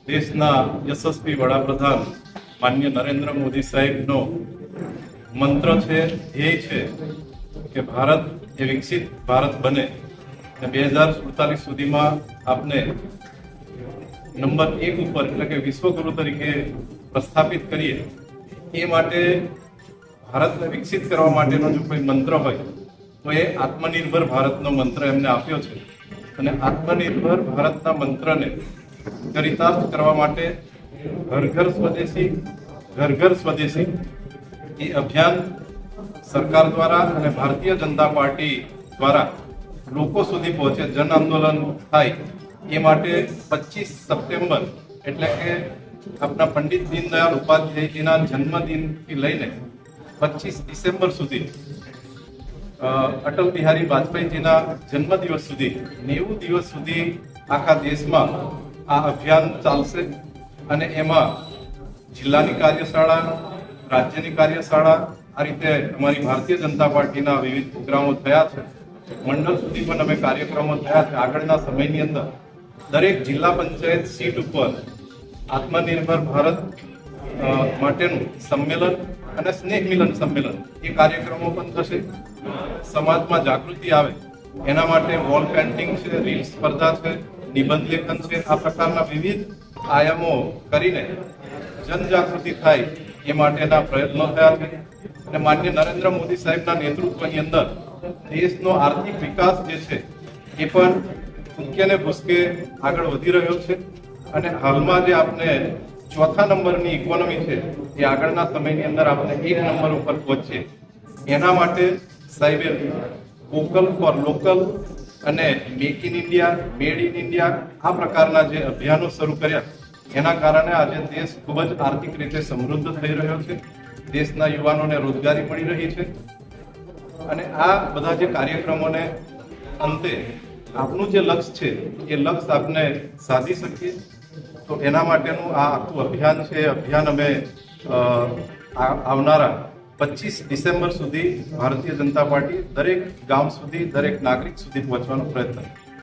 દેશના યશસ્વી વડાપ્રધાન માનનીય નરેન્દ્ર મોદી સાહેબનો મંત્ર છે, ધ્યેય છે કે ભારત એ વિકસિત ભારત બને અને 2047 સુધીમાં આપને નંબર 1 ઉપર એટલે કે વિશ્વગુરુ તરીકે પ્રસ્થાપિત કરીએ. એ માટે ભારતને વિકસિત કરવા માટેનો જો કોઈ મંત્ર હોય તો એ આત્મનિર્ભર ભારતનો મંત્ર એમને આપ્યો છે. અને આત્મનિર્ભર ભારતના મંત્રને ચરિતાર્થ કરવા માટે ઘર ઘર સ્વદેશી એ અભિયાન સરકાર દ્વારા અને ભારતીય જનતા પાર્ટી દ્વારા લોકો સુધી પહોંચે, જન આંદોલન થાય એ માટે 25 સપ્ટેમ્બર એટલે કે આપણા પંડિત દીનદયાળ ઉપાધ્યાયજીના જન્મદિનથી લઈને 25 ડિસેમ્બર સુધી અટલ બિહારી વાજપેયીજીના જન્મદિવસ સુધી 90 દિવસ સુધી આખા દેશમાં આ અભિયાન ચાલશે. અને એમાં જિલ્લાની કાર્યશાળા, રાજ્યની કાર્યશાળા, આ રીતે અમારી ભારતીય જનતા પાર્ટીના વિવિધ પ્રોગ્રામો થયા છે. મંડળ સુધી પણ અમે કાર્યક્રમો થયા છે. આગળના સમયની અંદર દરેક જિલ્લા પંચાયત સીટ ઉપર આત્મનિર્ભર ભારત માટેનું સંમેલન અને સ્નેહ મિલન સંમેલન એ કાર્યક્રમો પણ થશે. સમાજમાં જાગૃતિ આવે એના માટે વોલ પેઇન્ટિંગ છે, રીલ સ્પર્ધા છે, નિબંધ લેખન છે, આ પ્રકારના વિવિધ આયામો કરીને જનજાગૃતિ થાય એ માટેના પ્રયત્નો થયા છે. અને માનનીય નરેન્દ્ર મોદી સાહેબના નેતૃત્વની અંદર દેશનો આર્થિક વિકાસ જે છે એ પણ ભૂસકે ને ભૂસકે આગળ વધી રહ્યો છે. અને હાલમાં જે આપણે ચોથા નંબરની ઇકોનોમી છે એ આગળના સમયની અંદર આપણે 1 નંબર ઉપર પહોંચીએ. એના માટે સાહેબે વોકલ ફોર લોકલ અને make in India, made in India આ પ્રકારના જે અભિયાનો શરૂ કર્યા એના કારણે આજે દેશ ખૂબ જ આર્થિક રીતે સમૃદ્ધ થઈ રહ્યો છે. દેશના યુવાનોને રોજગારી મળી રહી છે. અને આ બધા જે કાર્યક્રમોને અંતે આપનું જે લક્ષ્ય છે એ લક્ષ્ય આપને સાધી શકીએ તો એના માટેનું આ આખું અભિયાન છે. અભિયાન અમે આવનારા 25 ડિસેમ્બર સુધી ભારતીય જનતા પાર્ટી દરેક ગામ સુધી, દરેક નાગરિક સુધી પહોંચવાનો પ્રયત્ન